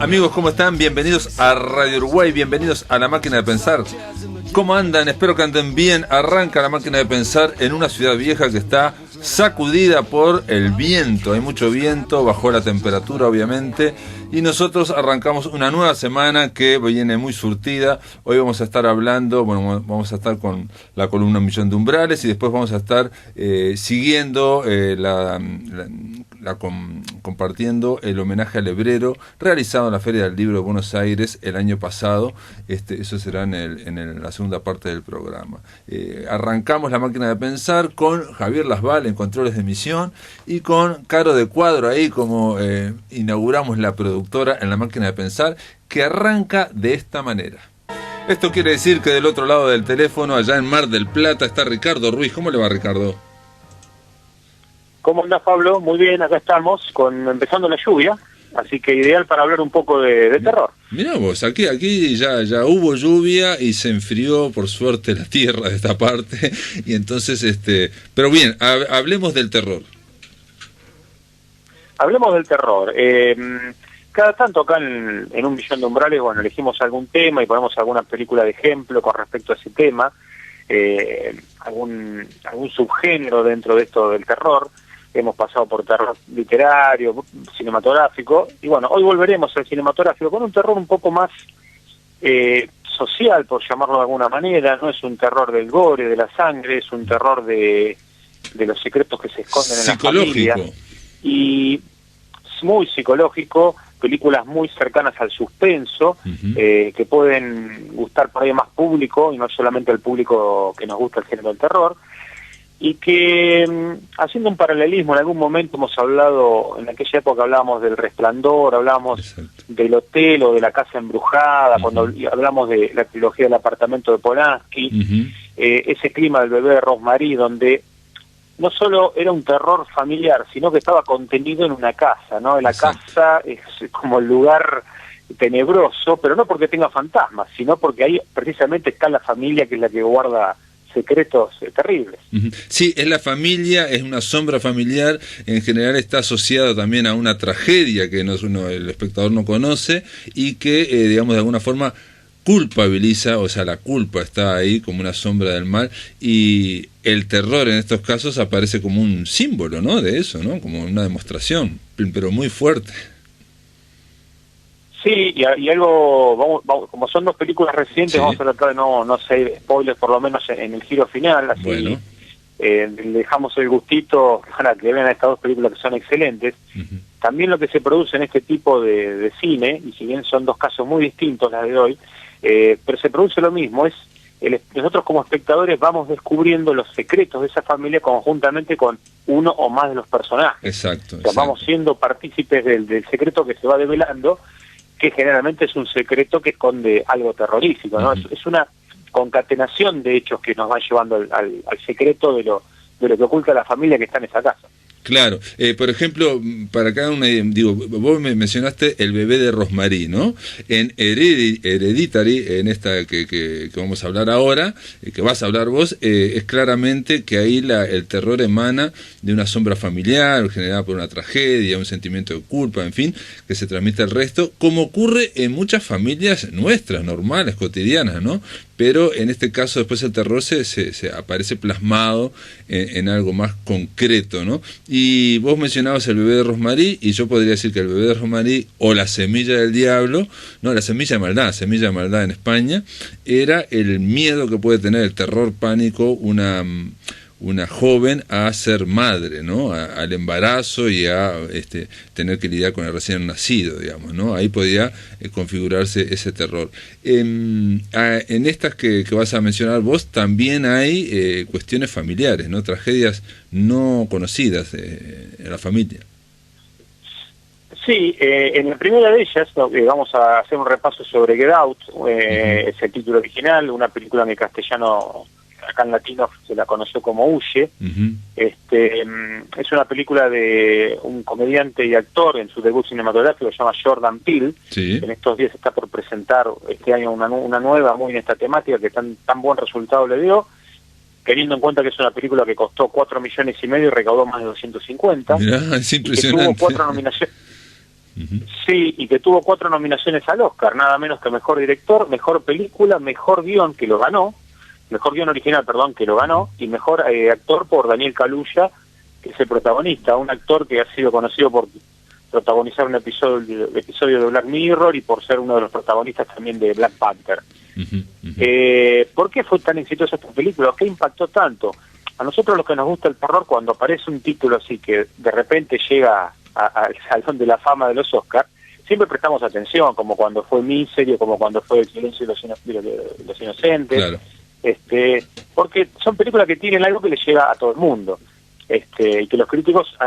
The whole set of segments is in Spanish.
Amigos, ¿cómo están? Bienvenidos a Radio Uruguay, bienvenidos a La Máquina de Pensar. ¿Cómo andan? Espero que anden bien. Arranca La Máquina de Pensar en una ciudad vieja que está sacudida por el viento. Hay mucho viento, bajó la temperatura obviamente, y nosotros arrancamos una nueva semana que viene muy surtida. Hoy vamos a estar hablando, vamos a estar con la columna Un Millón de Umbrales, y después vamos a estar siguiendo compartiendo el homenaje al Hebrero realizado en la Feria del Libro de Buenos Aires el año pasado. Eso será en la segunda parte del programa. Arrancamos La Máquina de Pensar con Javier Lasval en controles de emisión y con Caro de Cuadro ahí como inauguramos la productora en La Máquina de Pensar, que arranca de esta manera. Esto quiere decir que del otro lado del teléfono, allá en Mar del Plata, está Ricardo Ruiz. ¿Cómo le va, Ricardo? ¿Cómo andás, Pablo? Muy bien, acá estamos empezando la lluvia, así que ideal para hablar un poco de terror. Mirá vos, aquí ya hubo lluvia y se enfrió por suerte la tierra de esta parte, y entonces, pero bien, hablemos del terror. Hablemos del terror. Cada tanto acá en Un Millón de Umbrales, elegimos algún tema y ponemos alguna película de ejemplo con respecto a ese tema, algún subgénero dentro de esto del terror. Hemos pasado por terror literario, cinematográfico, y hoy volveremos al cinematográfico con un terror un poco más social, por llamarlo de alguna manera. No es un terror del gore, de la sangre, es un terror de los secretos que se esconden en la familia. Y es muy psicológico, películas muy cercanas al suspenso, que pueden gustar por ahí más público, y no solamente al público que nos gusta el género del terror. Y que, haciendo un paralelismo, en algún momento hemos hablado, en aquella época hablábamos del Resplandor, hablábamos Exacto. del Hotel o de la Casa Embrujada, cuando hablamos de la trilogía del apartamento de Polanski, ese clima del bebé de Rosemary, donde no solo era un terror familiar, sino que estaba contenido en una casa, ¿no? La casa es como el lugar tenebroso, pero no porque tenga fantasmas, sino porque ahí precisamente está la familia, que es la que guarda secretos terribles. Sí, es la familia, es una sombra familiar. En general está asociado también a una tragedia que el espectador no conoce, y que, digamos, de alguna forma culpabiliza, o sea, la culpa está ahí como una sombra del mal, y el terror en estos casos aparece como un símbolo, ¿no?, de eso, ¿no?, como una demostración, pero muy fuerte. Sí, y algo, como son dos películas recientes, vamos a tratar de no ser spoilers, por lo menos en el giro final, así le dejamos el gustito para que vean estas dos películas que son excelentes. También lo que se produce en este tipo de cine, y si bien son dos casos muy distintos las de hoy, pero se produce lo mismo, nosotros como espectadores vamos descubriendo los secretos de esa familia conjuntamente con uno o más de los personajes. Exacto. Vamos siendo partícipes del secreto que se va develando, que generalmente es un secreto que esconde algo terrorífico, ¿no? Es una concatenación de hechos que nos van llevando al secreto de lo que oculta la familia que está en esa casa. Claro, por ejemplo, para cada una, vos me mencionaste El bebé de Rosemary, ¿no? En Hereditary, en esta que vamos a hablar ahora, que vas a hablar vos, es claramente que ahí el terror emana de una sombra familiar, generada por una tragedia, un sentimiento de culpa, en fin, que se transmite al resto, como ocurre en muchas familias nuestras, normales, cotidianas, ¿no? Pero en este caso después el terror se aparece plasmado en algo más concreto, ¿no? Y vos mencionabas El bebé de Rosemary, y yo podría decir que El bebé de Rosemary, o La semilla del diablo, no, La semilla de maldad en España, era el miedo que puede tener, el terror, pánico, una joven a ser madre, ¿no? Al embarazo y a tener que lidiar con el recién nacido, digamos, ¿no? Ahí podía configurarse ese terror. En estas que vas a mencionar vos también hay cuestiones familiares, ¿no? Tragedias no conocidas en la familia. Sí, en la primera de ellas vamos a hacer un repaso sobre Get Out, es el título original, una película en el castellano, acá en latino se la conoció como Huye. Es una película de un comediante y actor en su debut cinematográfico, se llama Jordan Peele. En estos días está por presentar este año una nueva muy en esta temática, que tan buen resultado le dio, teniendo en cuenta que es una película que costó 4,5 millones y recaudó más de 250. Mirá, es impresionante. Y que tuvo 4 nominaciones. Sí, y que tuvo 4 nominaciones al Oscar, nada menos que mejor director, mejor película, mejor guión, que lo ganó, mejor guión original, perdón, que lo ganó, y mejor actor por Daniel Kaluuya, que es el protagonista, un actor que ha sido conocido por protagonizar un episodio de Black Mirror y por ser uno de los protagonistas también de Black Panther. ¿Por qué fue tan exitosa esta película? ¿Qué impactó tanto? A nosotros los que nos gusta el terror, cuando aparece un título así que de repente llega al Salón de la Fama de los Oscars, siempre prestamos atención, como cuando fue Misery, como cuando fue El Silencio de los Inocentes, claro. Porque son películas que tienen algo que les llega a todo el mundo, y que los críticos la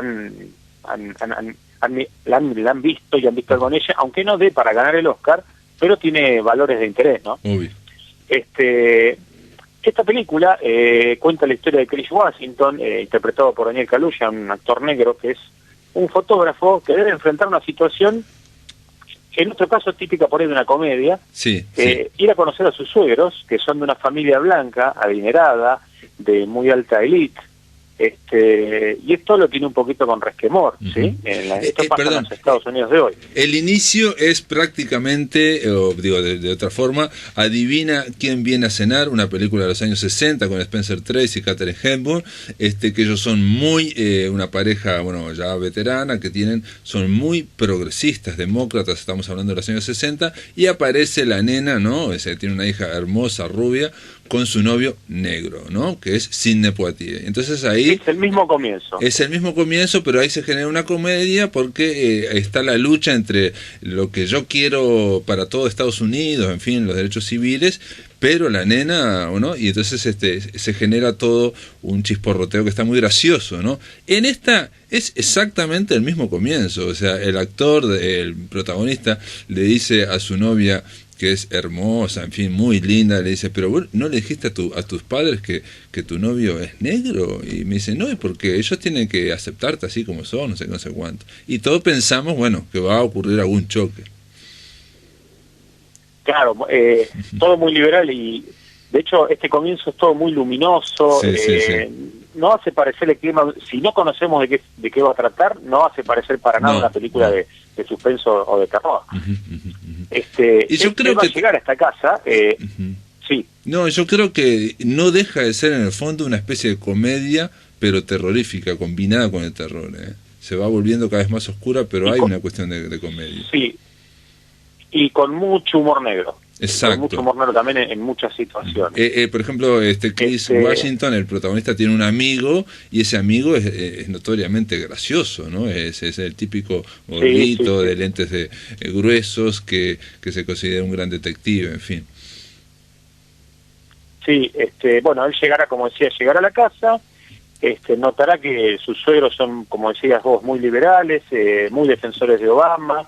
han visto y han visto algo en ella, aunque no dé para ganar el Oscar, pero tiene valores de interés, ¿no? Uy. Esta película cuenta la historia de Chris Washington, interpretado por Daniel Kaluuya, un actor negro que es un fotógrafo que debe enfrentar una situación, que en nuestro caso es típica por ahí de una comedia, ir a conocer a sus suegros, que son de una familia blanca, adinerada, de muy alta élite, y esto lo tiene un poquito con resquemor, ¿sí? Esto pasa en los Estados Unidos de hoy. El inicio es prácticamente, o digo de otra forma, adivina quién viene a cenar, una película de los años 60 con Spencer Tracy y Katharine Hepburn, que ellos son muy, una pareja, bueno, ya veterana, son muy progresistas, demócratas, estamos hablando de los años 60, y aparece la nena, ¿no? Tiene una hija hermosa, rubia, con su novio negro, ¿no? Que es Sidney Poitier. Entonces ahí... Es el mismo comienzo. Es el mismo comienzo, pero ahí se genera una comedia porque está la lucha entre lo que yo quiero para todo Estados Unidos, en fin, los derechos civiles, pero la nena, ¿no? Y entonces se genera todo un chisporroteo que está muy gracioso, ¿no? En esta es exactamente el mismo comienzo, o sea, el actor, el protagonista, le dice a su novia, que es hermosa, en fin, muy linda, le dice, pero vos no le dijiste a tus padres que tu novio es negro, y me dice, no, es porque ellos tienen que aceptarte así como son, no sé cuánto, y todos pensamos, bueno, que va a ocurrir algún choque. Claro, todo muy liberal, y de hecho este comienzo es todo muy luminoso, no hace parecer el clima, si no conocemos de qué va a tratar, no hace parecer para nada una película de suspenso o de terror. Y yo creo que va a llegar a esta casa, sí. No, yo creo que no deja de ser en el fondo una especie de comedia, pero terrorífica, combinada con el terror. Se va volviendo cada vez más oscura, pero hay una cuestión de comedia. Sí, y con mucho humor negro. Exacto. Con mucho humor negro también en muchas situaciones. Por ejemplo, Chris Washington, el protagonista, tiene un amigo, y ese amigo es notoriamente gracioso, ¿no? Es el típico gordito de lentes gruesos que se considera un gran detective, en fin. Sí, bueno, él llegará, como decía, llegará a la casa, notará que sus suegros son, como decías vos, muy liberales, muy defensores de Obama,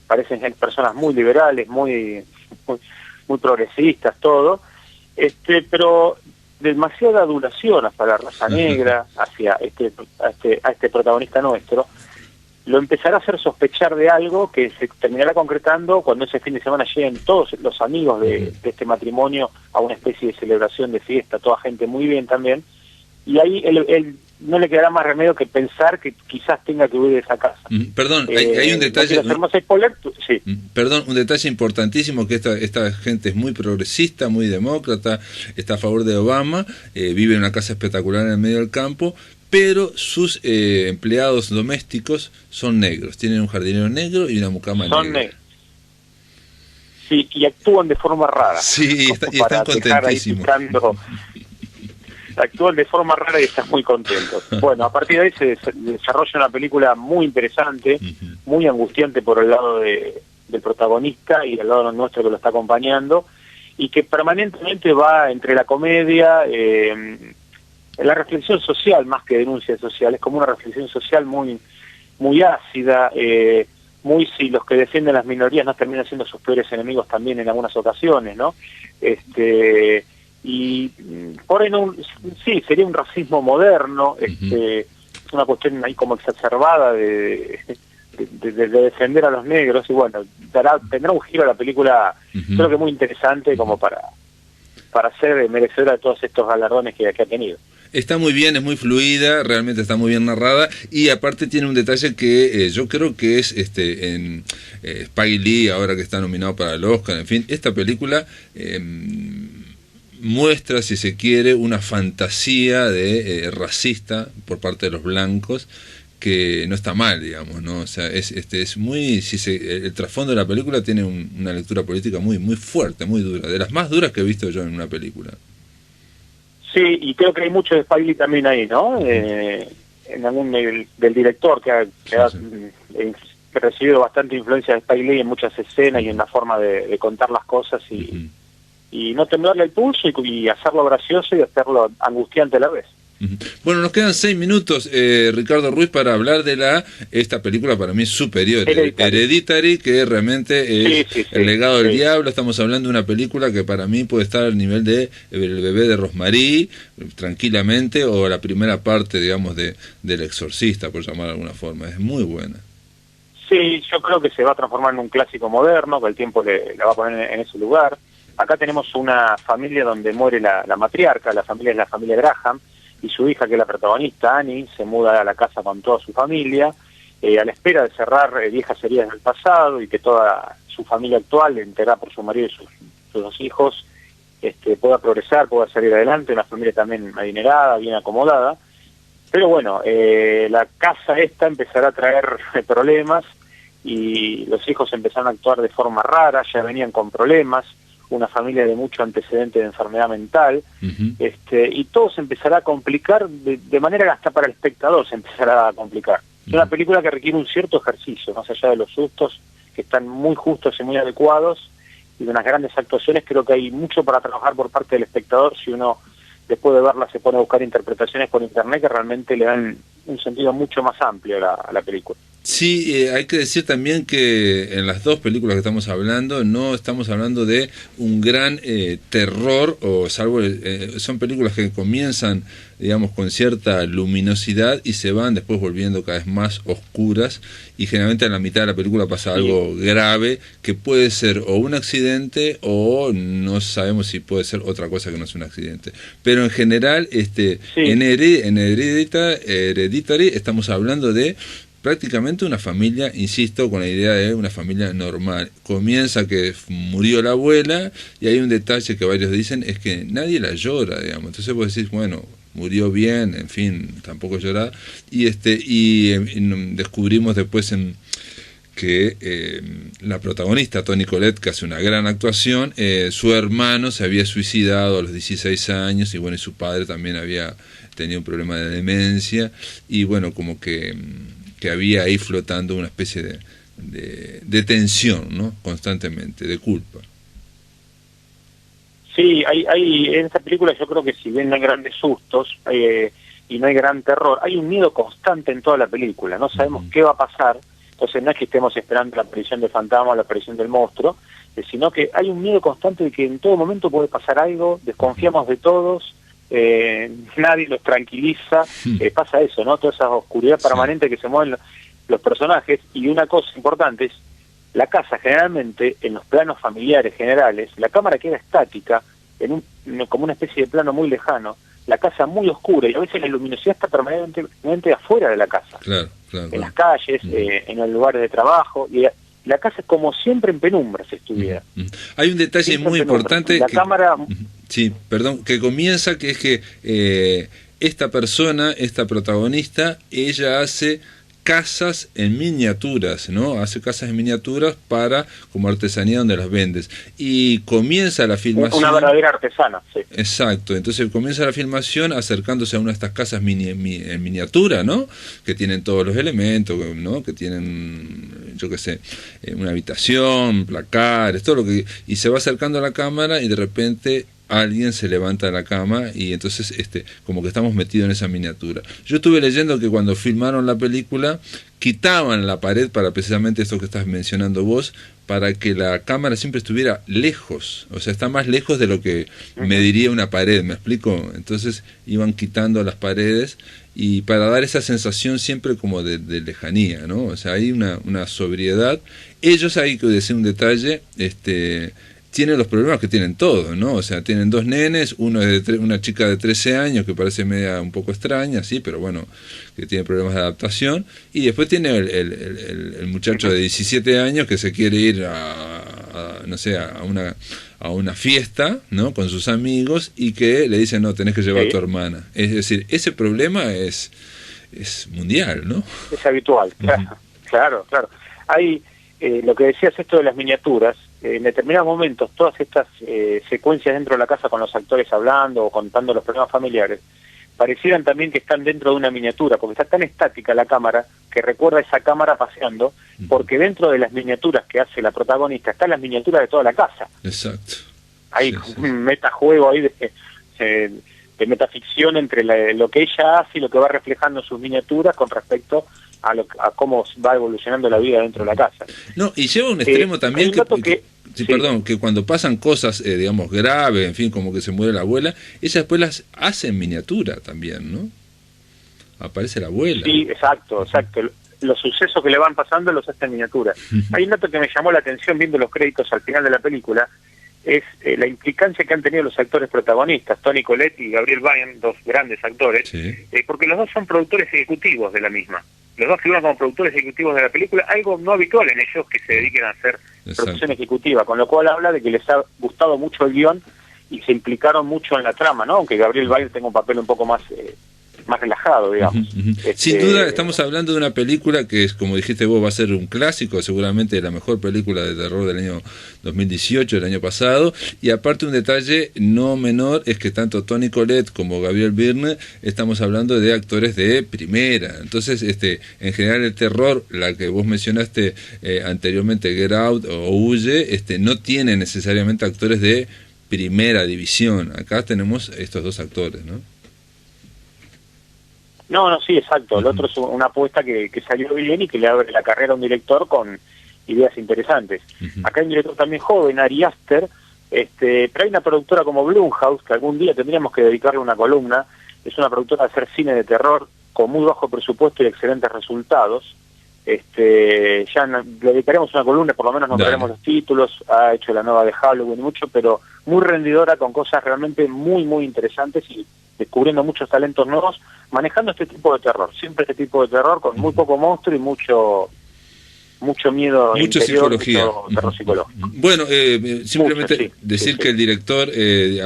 parecen ser personas muy liberales, muy progresistas, todo, pero demasiada adulación hacia la raza negra, hacia a este protagonista nuestro, lo empezará a hacer sospechar de algo que se terminará concretando cuando ese fin de semana lleguen todos los amigos de este matrimonio a una especie de celebración, de fiesta, toda gente muy bien también, y ahí él no le quedará más remedio que pensar que quizás tenga que huir de esa casa. Perdón, hay un detalle... No quiero hacer más spoiler, sí. Perdón, un detalle importantísimo, que esta gente es muy progresista, muy demócrata, está a favor de Obama, vive en una casa espectacular en el medio del campo, pero sus empleados domésticos son negros, tienen un jardinero negro y una mucama negra. Son negros. Sí, y actúan de forma rara. Sí, y están contentísimos. Actúan de forma rara y están muy contentos. Bueno, a partir de ahí se desarrolla una película muy interesante, muy angustiante por el lado del protagonista y del lado nuestro que lo está acompañando, y que permanentemente va entre la comedia, la reflexión social más que denuncia social, es como una reflexión social muy ácida, si los que defienden las minorías no terminan siendo sus peores enemigos también en algunas ocasiones, ¿no? Y por ahí sí, sería un racismo moderno, una cuestión ahí como exacerbada de defender a los negros, y bueno, tendrá un giro a la película, creo que muy interesante como para ser merecedora de todos estos galardones que ha tenido. Está muy bien, es muy fluida, realmente está muy bien narrada, y aparte tiene un detalle que yo creo que es en Spike Lee, ahora que está nominado para el Oscar, en fin, esta película muestra, si se quiere, una fantasía de racista por parte de los blancos, que no está mal, digamos, ¿no? O sea, es muy, el trasfondo de la película tiene una lectura política muy muy fuerte, muy dura, de las más duras que he visto yo en una película. Sí, y creo que hay mucho de Spike Lee también ahí, ¿no? En algún del director que ha recibido bastante influencia de Spike Lee en muchas escenas y en la forma de contar las cosas y no temblarle el pulso y hacerlo gracioso y hacerlo angustiante a la vez. Bueno, nos quedan 6 minutos, Ricardo Ruiz, para hablar de esta película para mí superior, Hereditary, que realmente es el legado del diablo. Estamos hablando de una película que para mí puede estar al nivel de El bebé de Rosemary, tranquilamente, o la primera parte, digamos, del Exorcista, por llamar de alguna forma. Es muy buena. Sí, yo creo que se va a transformar en un clásico moderno, que el tiempo la va a poner en ese lugar. Acá tenemos una familia donde muere la matriarca, la familia es la familia Graham, y su hija, que es la protagonista, Annie, se muda a la casa con toda su familia, a la espera de cerrar viejas heridas del pasado y que toda su familia actual, integrada por su marido y sus 2 hijos, pueda progresar, pueda salir adelante, una familia también adinerada, bien acomodada. Pero bueno, la casa esta empezará a traer problemas y los hijos empezaron a actuar de forma rara, ya venían con problemas, una familia de mucho antecedente de enfermedad mental, y todo se empezará a complicar de manera que hasta para el espectador se empezará a complicar. Es una película que requiere un cierto ejercicio, más allá de los sustos, que están muy justos y muy adecuados, y de unas grandes actuaciones. Creo que hay mucho para trabajar por parte del espectador si uno, después de verla, se pone a buscar interpretaciones por internet que realmente le dan un sentido mucho más amplio a la película. Sí, hay que decir también que en las 2 películas que estamos hablando no estamos hablando de un gran terror, o salvo son películas que comienzan, digamos, con cierta luminosidad y se van después volviendo cada vez más oscuras, y generalmente en la mitad de la película pasa algo grave que puede ser o un accidente o no sabemos si puede ser otra cosa que no es un accidente, pero en general en Hereditary estamos hablando de prácticamente una familia, insisto, con la idea de una familia normal. Comienza que murió la abuela, y hay un detalle que varios dicen, es que nadie la llora, digamos. Entonces vos decís, bueno, murió bien, en fin, tampoco llorar. Y descubrimos después que la protagonista, Toni Collette, que hace una gran actuación, su hermano se había suicidado a los 16 años, y bueno, y su padre también había tenido un problema de demencia, y bueno, como que había ahí flotando una especie de tensión, ¿no? Constantemente, de culpa. Sí, hay en esta película, yo creo que si bien no hay grandes sustos y no hay gran terror, hay un miedo constante en toda la película. No sabemos qué va a pasar, entonces no es que estemos esperando la aparición del fantasma o la aparición del monstruo, sino que hay un miedo constante de que en todo momento puede pasar algo, desconfiamos de todos, nadie los tranquiliza, pasa eso, ¿no? Toda esa oscuridad permanente que se mueven los personajes. Y una cosa importante es, la casa generalmente, en los planos familiares generales, la cámara queda estática, como una especie de plano muy lejano, la casa muy oscura, y a veces la luminosidad está permanentemente afuera de la casa, claro, en las calles, en los lugares de trabajo, y la casa es como siempre en penumbra si estuviera. Hay un detalle siempre muy importante. La cámara... Sí, perdón, que comienza, que es que esta persona, esta protagonista, ella hace casas en miniaturas, ¿no? Hace casas en miniaturas como artesanía, donde las vendes. Y comienza la filmación... Una verdadera artesana, sí. Exacto, entonces comienza la filmación acercándose a una de estas casas en miniatura, ¿no? Que tienen todos los elementos, ¿no? Que tienen, yo qué sé, una habitación, placares, todo lo que... Y se va acercando a la cámara y de repente alguien se levanta de la cama, y entonces como que estamos metidos en esa miniatura. Yo estuve leyendo que cuando filmaron la película quitaban la pared para precisamente esto que estás mencionando vos, para que la cámara siempre estuviera lejos, o sea, está más lejos de lo que mediría una pared, ¿me explico? Entonces iban quitando las paredes, y para dar esa sensación siempre como de lejanía, ¿no? O sea, hay una sobriedad. Ellos, hay que decir un detalle, tiene los problemas que tienen todos, ¿no? O sea, tienen dos nenes, uno es una chica de 13 años que parece media un poco extraña, sí, pero bueno, que tiene problemas de adaptación, y después tiene el muchacho de 17 años que se quiere ir no sé, a una fiesta, ¿no? Con sus amigos, y que le dicen, no, tenés que llevar a tu hermana. Es decir, ese problema es mundial, ¿no? Es habitual, claro. Hay, lo que decías esto de las miniaturas, en determinados momentos todas estas secuencias dentro de la casa con los actores hablando o contando los problemas familiares, parecieran también que están dentro de una miniatura, porque está tan estática la cámara que recuerda esa cámara paseando, porque dentro de las miniaturas que hace la protagonista están las miniaturas de toda la casa. Exacto. Hay un metajuego ahí de metaficción entre lo que ella hace y lo que va reflejando en sus miniaturas con respecto a cómo va evolucionando la vida dentro de la casa. No, y lleva un extremo también perdón, que cuando pasan cosas, digamos, graves, en fin, como que se muere la abuela, ella después las hace en miniatura también, ¿no? Aparece la abuela. Sí, exacto. Los sucesos que le van pasando los hace en miniatura. Hay un dato que me llamó la atención viendo los créditos al final de la película, es la implicancia que han tenido los actores protagonistas, Toni Collette y Gabriel Byrne, dos grandes actores, porque los dos son productores ejecutivos de la misma. Los dos figuran como productores ejecutivos de la película, algo no habitual en ellos que se dediquen a hacer producción ejecutiva, con lo cual habla de que les ha gustado mucho el guión y se implicaron mucho en la trama, ¿no? Aunque Gabriel Byrne tenga un papel un poco más relajado, digamos. Sin duda estamos hablando de una película que es, como dijiste vos, va a ser un clásico, seguramente la mejor película de terror del año 2018, del año pasado, y aparte un detalle no menor es que tanto Toni Collette como Gabriel Byrne estamos hablando de actores de primera. Entonces, en general el terror, la que vos mencionaste anteriormente, Get Out o Huye, no tiene necesariamente actores de primera división. Acá tenemos estos dos actores, ¿no? No, sí, exacto. El otro es una apuesta que salió bien y que le abre la carrera a un director con ideas interesantes. Acá hay un director también joven, Ari Aster, pero hay una productora como Blumhouse, que algún día tendríamos que dedicarle una columna. Es una productora de hacer cine de terror con muy bajo presupuesto y excelentes resultados. Ya le dedicaremos una columna, por lo menos nombraremos los títulos. Ha hecho la nueva de Halloween mucho, pero muy rendidora, con cosas realmente muy, muy interesantes y descubriendo muchos talentos nuevos, manejando este tipo de terror, siempre este tipo de terror con muy poco monstruo y mucho miedo, mucha interior, psicología. Mucho terror psicológico. Bueno, simplemente decir que el director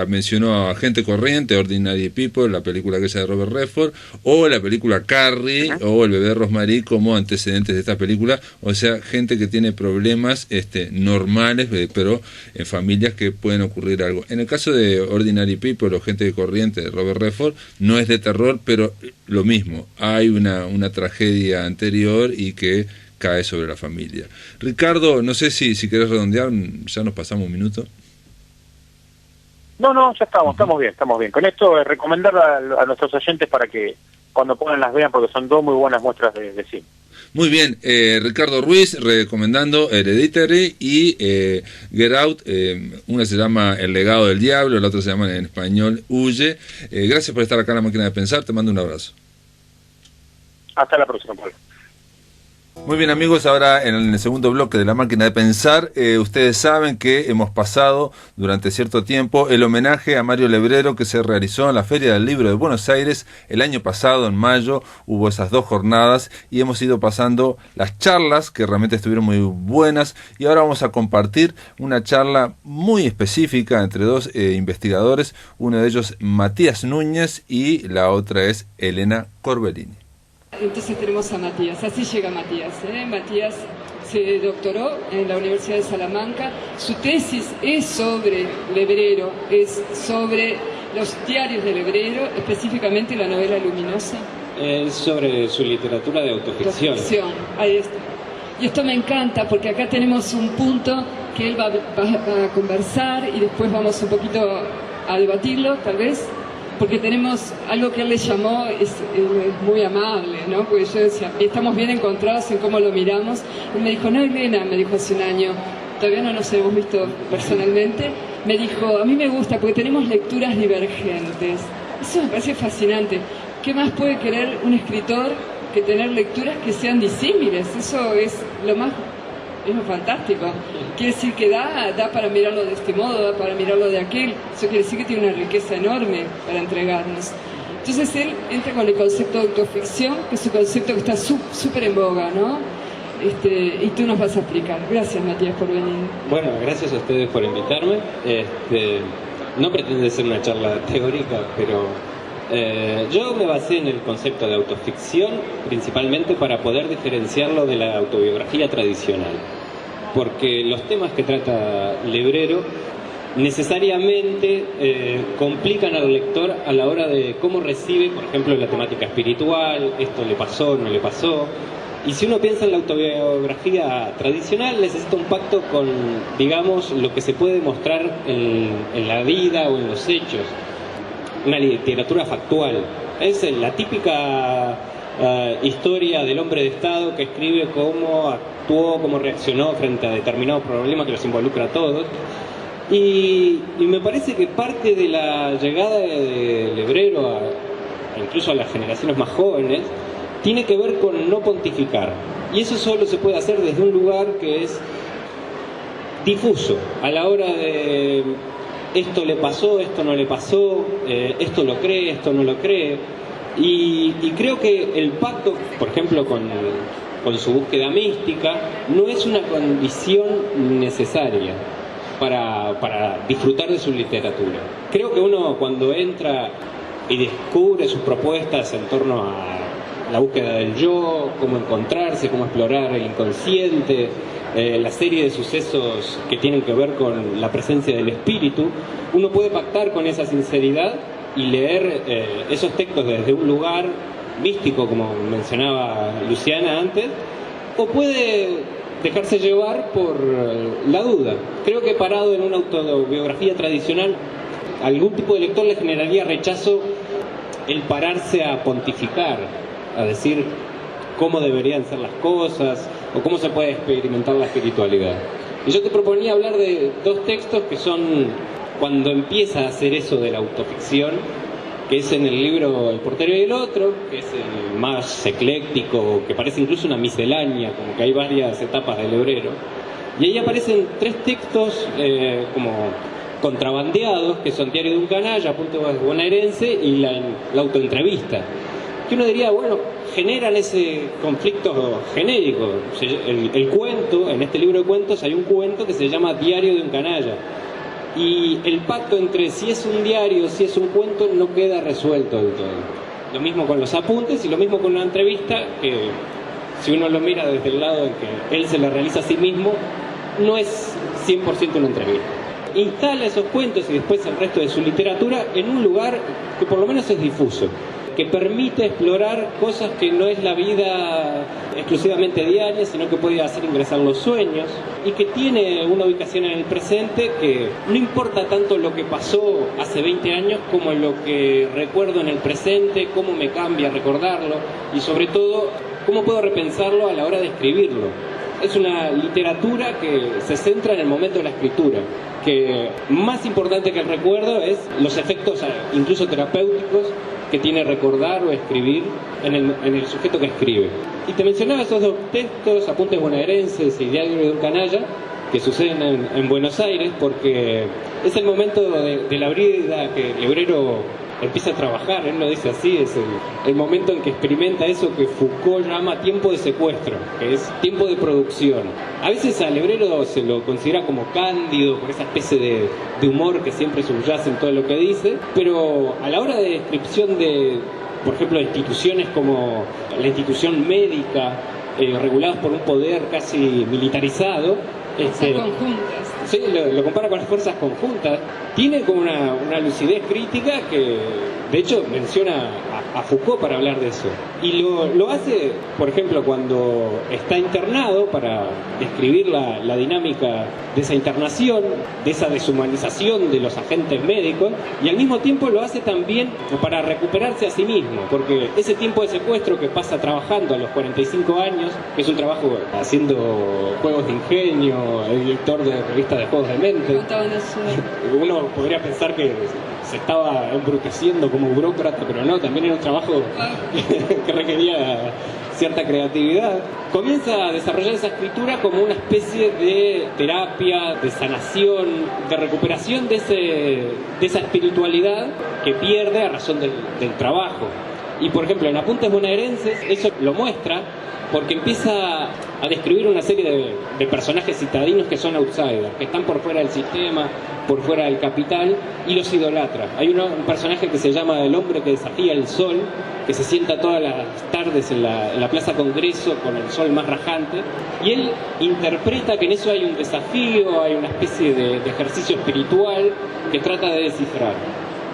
mencionó a Gente Corriente, Ordinary People, la película aquella de Robert Redford, o la película Carrie, o El bebé de Rosemary como antecedentes de esta película, o sea, gente que tiene problemas normales, pero en familias que pueden ocurrir algo. En el caso de Ordinary People o Gente Corriente de Robert Redford, no es de terror, pero lo mismo, hay una tragedia anterior y que cae sobre la familia. Ricardo, no sé si querés redondear, ya nos pasamos un minuto. No, ya estamos bien. Con esto recomendar a nuestros oyentes para que cuando puedan las vean, porque son dos muy buenas muestras de cine. Muy bien, Ricardo Ruiz recomendando Hereditary y Get Out, una se llama El legado del diablo, la otra se llama en español Huye. Gracias por estar acá en La Máquina de Pensar, te mando un abrazo. Hasta la próxima, Pablo. Muy bien, amigos, ahora en el segundo bloque de La Máquina de Pensar, ustedes saben que hemos pasado durante cierto tiempo el homenaje a Mario Lebrero que se realizó en la Feria del Libro de Buenos Aires el año pasado, en mayo, hubo esas 2 jornadas y hemos ido pasando las charlas que realmente estuvieron muy buenas y ahora vamos a compartir una charla muy específica entre 2 investigadores, uno de ellos Matías Núñez y la otra es Elena Corbellini. Entonces tenemos a Matías, así llega Matías. Matías se doctoró en la Universidad de Salamanca. Su tesis es sobre Lebrero, es sobre los diarios de Lebrero, específicamente la novela Luminosa. Es sobre su literatura de autoficción. Ahí está. Y esto me encanta porque acá tenemos un punto que él va a conversar y después vamos un poquito a debatirlo, tal vez. Porque tenemos algo que él le llamó, es muy amable, ¿no? Porque yo decía, estamos bien encontrados en cómo lo miramos. Él me dijo, no, Elena, me dijo hace un año, todavía no nos hemos visto personalmente, me dijo, a mí me gusta porque tenemos lecturas divergentes. Eso me parece fascinante. ¿Qué más puede querer un escritor que tener lecturas que sean disímiles? Eso es lo más Es lo fantástico. Quiere decir que da para mirarlo de este modo, da para mirarlo de aquel. Eso quiere decir que tiene una riqueza enorme para entregarnos. Entonces él entra con el concepto de autoficción, que es un concepto que está súper en boga, ¿no? Y tú nos vas a explicar. Gracias, Matías, por venir. Bueno, gracias a ustedes por invitarme. No pretende ser una charla teórica, pero yo me basé en el concepto de autoficción principalmente para poder diferenciarlo de la autobiografía tradicional. Porque los temas que trata Lebrero necesariamente complican al lector a la hora de cómo recibe, por ejemplo, la temática espiritual, esto le pasó, no le pasó. Y si uno piensa en la autobiografía tradicional, necesita un pacto con, digamos, lo que se puede mostrar en la vida o en los hechos. Una literatura factual. Es la típica historia del hombre de Estado que escribe cómo actuó, cómo reaccionó frente a determinados problemas que los involucra a todos. Y me parece que parte de la llegada de Lebrero, incluso a las generaciones más jóvenes, tiene que ver con no pontificar. Y eso solo se puede hacer desde un lugar que es difuso, a la hora de esto le pasó, esto no le pasó, esto lo cree, esto no lo cree. Y creo que el pacto, por ejemplo, con su búsqueda mística, no es una condición necesaria para disfrutar de su literatura. Creo que uno, cuando entra y descubre sus propuestas en torno a la búsqueda del yo, cómo encontrarse, cómo explorar el inconsciente, la serie de sucesos que tienen que ver con la presencia del espíritu, uno puede pactar con esa sinceridad y leer esos textos desde un lugar místico, como mencionaba Luciana antes, o puede dejarse llevar por la duda. Creo que parado en una autobiografía tradicional, a algún tipo de lector le generaría rechazo el pararse a pontificar, a decir cómo deberían ser las cosas o cómo se puede experimentar la espiritualidad. Y yo te proponía hablar de dos textos que son cuando empieza a hacer eso de la autoficción, que es en el libro El portero y el otro, que es el más ecléctico, que parece incluso una miscelánea, como que hay varias etapas del Lebrero. Y ahí aparecen tres textos como contrabandeados, que son Diario de un canalla, Apuntes bonaerense y la autoentrevista. Que uno diría, bueno, generan ese conflicto genérico. El cuento, en este libro de cuentos hay un cuento que se llama Diario de un canalla. Y el pacto entre si es un diario o si es un cuento no queda resuelto del todo. Lo mismo con los apuntes y lo mismo con una entrevista, que si uno lo mira desde el lado en que él se la realiza a sí mismo, no es 100% una entrevista. Instala esos cuentos y después el resto de su literatura en un lugar que por lo menos es difuso, que permite explorar cosas que no es la vida exclusivamente diaria, sino que puede hacer ingresar los sueños, y que tiene una ubicación en el presente que no importa tanto lo que pasó hace 20 años como lo que recuerdo en el presente, cómo me cambia recordarlo, y sobre todo, cómo puedo repensarlo a la hora de escribirlo. Es una literatura que se centra en el momento de la escritura, que más importante que el recuerdo es los efectos incluso terapéuticos que tiene recordar o escribir en el sujeto que escribe. Y te mencionaba esos dos textos, Apuntes bonaerenses y Diario de un canalla, que suceden en Buenos Aires, porque es el momento de la vida que Lebrero empieza a trabajar. Él lo dice así, es el momento en que experimenta eso que Foucault llama tiempo de secuestro, que es tiempo de producción. A veces a Lebrero se lo considera como cándido, por esa especie de humor que siempre subyace en todo lo que dice, pero a la hora de descripción de, por ejemplo, de instituciones como la institución médica, reguladas por un poder casi militarizado, conjuntas. Sí, lo compara con las fuerzas conjuntas. Tiene como una lucidez crítica que, de hecho, menciona a Foucault para hablar de eso. Y lo hace, por ejemplo, cuando está internado, para describir la dinámica de esa internación, de esa deshumanización de los agentes médicos, y al mismo tiempo lo hace también para recuperarse a sí mismo, porque ese tiempo de secuestro que pasa trabajando a los 45 años, que es un trabajo haciendo juegos de ingenio, o el director de revistas de juegos de mente. Uno podría pensar que se estaba embruteciendo como burócrata, pero no, también era un trabajo que requería cierta creatividad. Comienza a desarrollar esa escritura como una especie de terapia, de sanación, de recuperación de esa espiritualidad que pierde a razón del trabajo. Y por ejemplo, en Apuntes Bonaerenses eso lo muestra, porque empieza a describir una serie de personajes citadinos que son outsiders, que están por fuera del sistema, por fuera del capital, y los idolatra. Hay un personaje que se llama El hombre que desafía el sol, que se sienta todas las tardes en la Plaza Congreso con el sol más rajante, y él interpreta que en eso hay un desafío, hay una especie de ejercicio espiritual que trata de descifrar.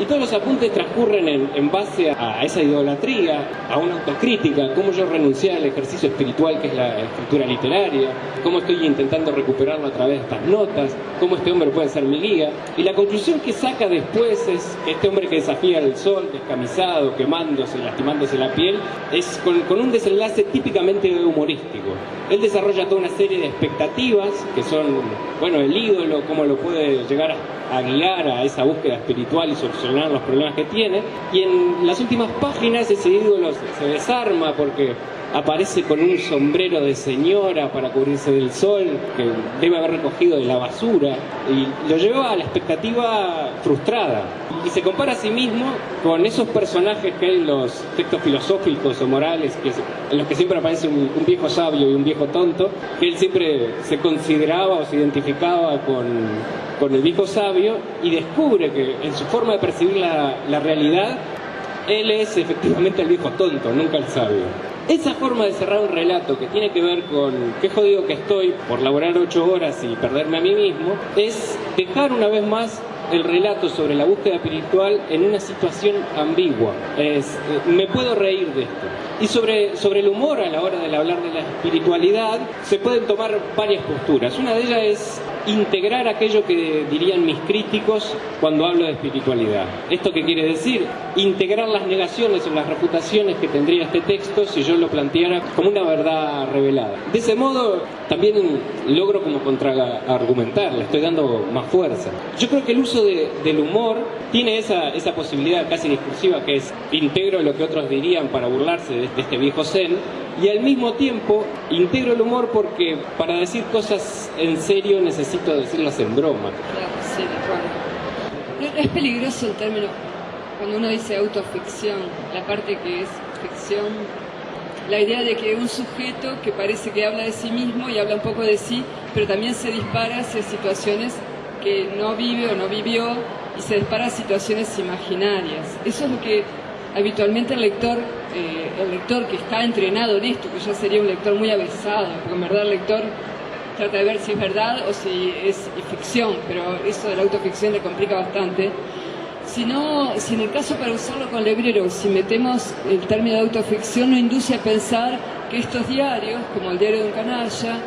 Y todos los apuntes transcurren en base a esa idolatría, a una autocrítica, cómo yo renuncié al ejercicio espiritual que es la escritura literaria, cómo estoy intentando recuperarlo a través de estas notas, cómo este hombre puede ser mi guía. Y la conclusión que saca después es que este hombre que desafía el sol, descamisado, quemándose, lastimándose la piel, es con un desenlace típicamente humorístico. Él desarrolla toda una serie de expectativas que son, bueno, el ídolo, cómo lo puede llegar a guiar a esa búsqueda espiritual y solucionar los problemas que tiene, y en las últimas páginas ese ídolo se desarma porque aparece con un sombrero de señora para cubrirse del sol que debe haber recogido de la basura, y lo lleva a la expectativa frustrada, y se compara a sí mismo con esos personajes que hay en los textos filosóficos o morales, en los que siempre aparece un viejo sabio y un viejo tonto, que él siempre se consideraba o se identificaba con el viejo sabio, y descubre que en su forma de percibir la realidad, él es efectivamente el viejo tonto, nunca el sabio. Esa forma de cerrar un relato que tiene que ver con qué jodido que estoy por laborar 8 horas y perderme a mí mismo, es dejar una vez más el relato sobre la búsqueda espiritual en una situación ambigua. Me puedo reír de esto. Y sobre el humor a la hora de hablar de la espiritualidad, se pueden tomar varias posturas. Una de ellas es integrar aquello que dirían mis críticos cuando hablo de espiritualidad. ¿Esto qué quiere decir? Integrar las negaciones o las refutaciones que tendría este texto si yo lo planteara como una verdad revelada. De ese modo también logro como contraargumentar, le estoy dando más fuerza. Yo creo que el uso del humor tiene esa posibilidad casi discursiva, que es integro lo que otros dirían para burlarse de este viejo zen, y al mismo tiempo integro el humor porque para decir cosas en serio necesito decirlas en broma. Claro, sí, de acuerdo. Es peligroso el término, cuando uno dice autoficción, la parte que es ficción, la idea de que un sujeto que parece que habla de sí mismo y habla un poco de sí, pero también se dispara hacia situaciones que no vive o no vivió, y se dispara a situaciones imaginarias. Eso es lo que habitualmente el lector que está entrenado en esto, que ya sería un lector muy avesado, porque en verdad el lector trata de ver si es verdad o si es ficción, pero eso de la autoficción le complica bastante. Si en el caso, para usarlo con Lebrero, si metemos el término de autoficción, nos induce a pensar que estos diarios, como el diario de un canalla,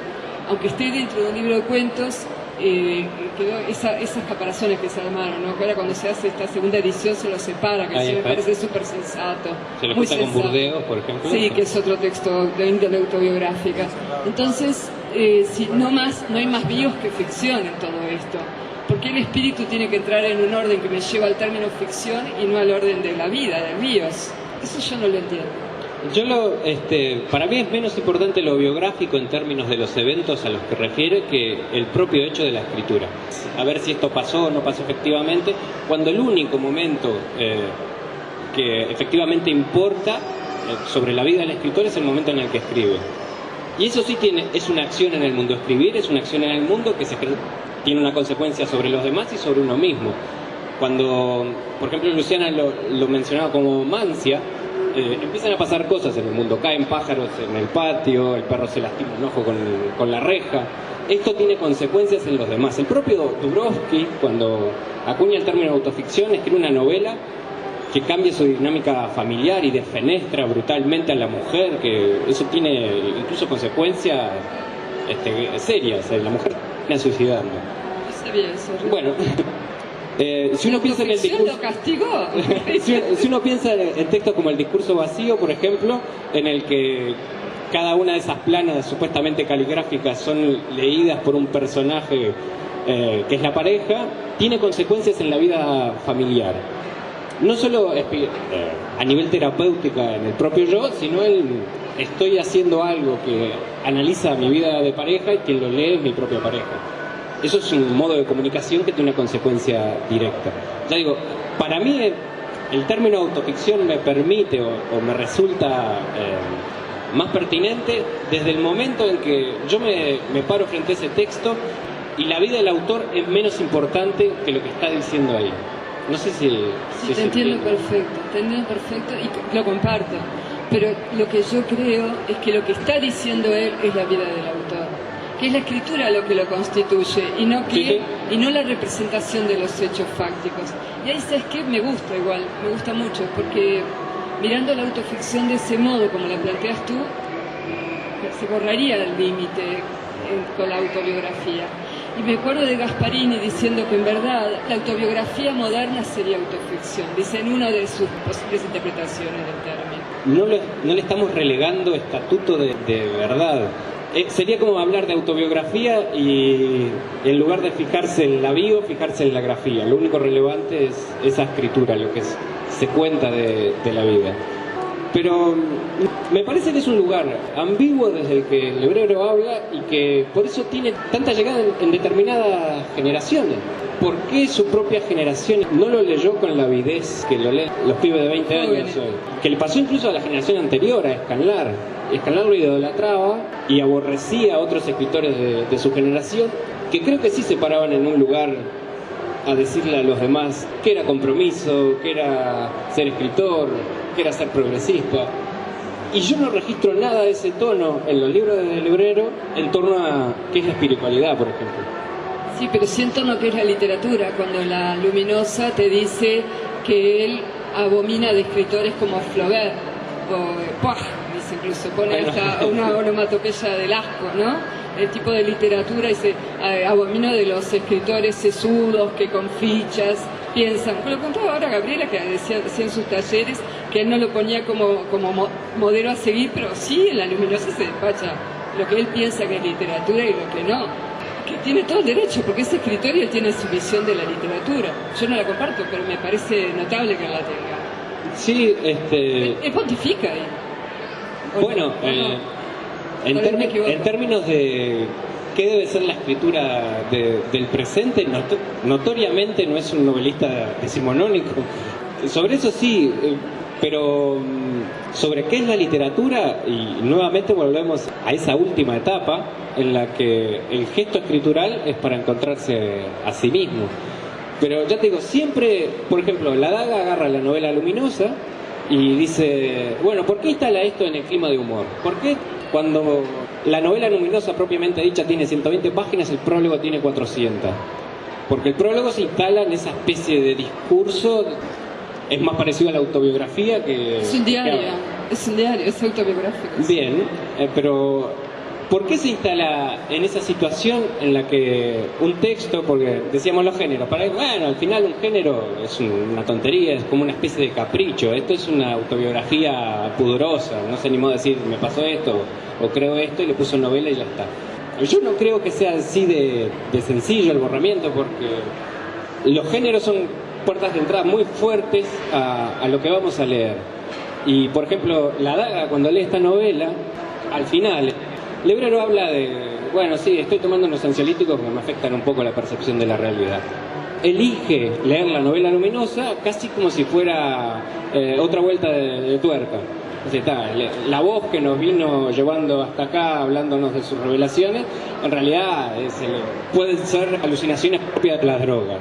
aunque esté dentro de un libro de cuentos, quedó esas caparazones que se armaron, ¿no? Que ahora cuando se hace esta segunda edición se lo separa, que sí me parece súper sensato. Se lo junta con Burdeos, por ejemplo. Sí, que es otro texto de índole autobiográfica. Entonces, no hay más bios que ficción en todo esto. ¿Por qué el espíritu tiene que entrar en un orden que me lleva al término ficción y no al orden de la vida, del bios? Eso yo no lo entiendo. Para mí es menos importante lo biográfico en términos de los eventos a los que refiere que el propio hecho de la escritura. A ver si esto pasó o no pasó efectivamente, cuando el único momento que efectivamente importa sobre la vida del escritor es el momento en el que escribe. Y eso sí es una acción en el mundo. Escribir es una acción en el mundo que tiene una consecuencia sobre los demás y sobre uno mismo. Cuando, por ejemplo, Luciana lo mencionaba como Mancia, empiezan a pasar cosas en el mundo, caen pájaros en el patio, el perro se lastima un ojo con la reja. Esto tiene consecuencias en los demás. El propio Dubrovsky, cuando acuña el término autoficción, escribe una novela que cambia su dinámica familiar y defenestra brutalmente a la mujer, que eso tiene incluso consecuencias serias. La mujer termina suicidando. No sabía eso. Bueno. Si uno piensa en el discurso, lo castigó. si uno piensa en textos como El discurso vacío, por ejemplo, en el que cada una de esas planas supuestamente caligráficas son leídas por un personaje que es la pareja, tiene consecuencias en la vida familiar. No solo a nivel terapéutico en el propio yo, sino estoy haciendo algo que analiza mi vida de pareja y quien lo lee es mi propia pareja. Eso es un modo de comunicación que tiene una consecuencia directa. Ya digo, para mí el término autoficción me permite o me resulta más pertinente desde el momento en que yo me paro frente a ese texto y la vida del autor es menos importante que lo que está diciendo ahí. No sé si te entiendo perfecto y lo comparto. Pero lo que yo creo es que lo que está diciendo él es la vida del autor, que es la escritura lo que lo constituye y no la representación de los hechos fácticos. Y ahí, ¿sabes qué? Me gusta mucho, porque mirando la autoficción de ese modo, como la planteas tú, se borraría el límite con la autobiografía. Y me acuerdo de Gasparini diciendo que en verdad la autobiografía moderna sería autoficción, dice en una de sus posibles interpretaciones del término. No le estamos relegando estatuto de verdad. Sería como hablar de autobiografía y en lugar de fijarse en la bio, fijarse en la grafía. Lo único relevante es esa escritura, lo que se cuenta de la vida. Pero me parece que es un lugar ambiguo desde el que el Lebrero habla y que por eso tiene tanta llegada en determinadas generaciones. ¿Por qué su propia generación no lo leyó con la avidez que lo leen los pibes de 20 años hoy? Que le pasó incluso a la generación anterior, a Escanlar. Escanlar lo idolatraba y aborrecía a otros escritores de su generación, que creo que sí se paraban en un lugar a decirle a los demás que era compromiso, que era ser escritor, que era ser progresista. Y yo no registro nada de ese tono en los libros de Lebrero en torno a qué es la espiritualidad, por ejemplo. Sí, pero sí en torno a qué es la literatura, cuando la Luminosa te dice que él abomina de escritores como Flaubert, o Poig, dice incluso, pone hasta una onomatopeya del asco, ¿no? El tipo de literatura, dice, abomino de los escritores sesudos que con fichas piensan. Lo contaba ahora Gabriela, que decía en sus talleres que él no lo ponía como modelo a seguir, pero sí en la Luminosa se despacha lo que él piensa que es literatura y lo que no. Que tiene todo el derecho, porque es escritor y él tiene su visión de la literatura. Yo no la comparto, pero me parece notable que él la tenga. Sí, Él pontifica ahí. Bueno, en términos de qué debe ser la escritura del presente, notoriamente no es un novelista decimonónico. Sobre eso sí, pero sobre qué es la literatura, y nuevamente volvemos a esa última etapa en la que el gesto escritural es para encontrarse a sí mismo. Pero ya te digo, siempre, por ejemplo, la Daga agarra la novela Luminosa y dice, bueno, ¿por qué instala esto en el clima de humor? ¿Por qué cuando la novela Luminosa propiamente dicha tiene 120 páginas, el prólogo tiene 400? Porque el prólogo se instala en esa especie de discurso, es más parecido a la autobiografía que... Es un diario, es autobiográfico. Bien, pero ¿por qué se instala en esa situación en la que un texto, porque decíamos los géneros, bueno, al final un género es una tontería, es como una especie de capricho, esto es una autobiografía pudorosa, no se animó a decir me pasó esto o creo esto y le puso novela y ya está. Yo no creo que sea así de sencillo el borramiento, porque los géneros son puertas de entrada muy fuertes a lo que vamos a leer. Y por ejemplo, la Daga, cuando lee esta novela, al final Lebrero habla de, bueno, sí, estoy tomando unos ansiolíticos que me afectan un poco la percepción de la realidad. Elige leer la novela Luminosa casi como si fuera otra vuelta de tuerca. O sea, la voz que nos vino llevando hasta acá, hablándonos de sus revelaciones, en realidad pueden ser alucinaciones propias de las drogas.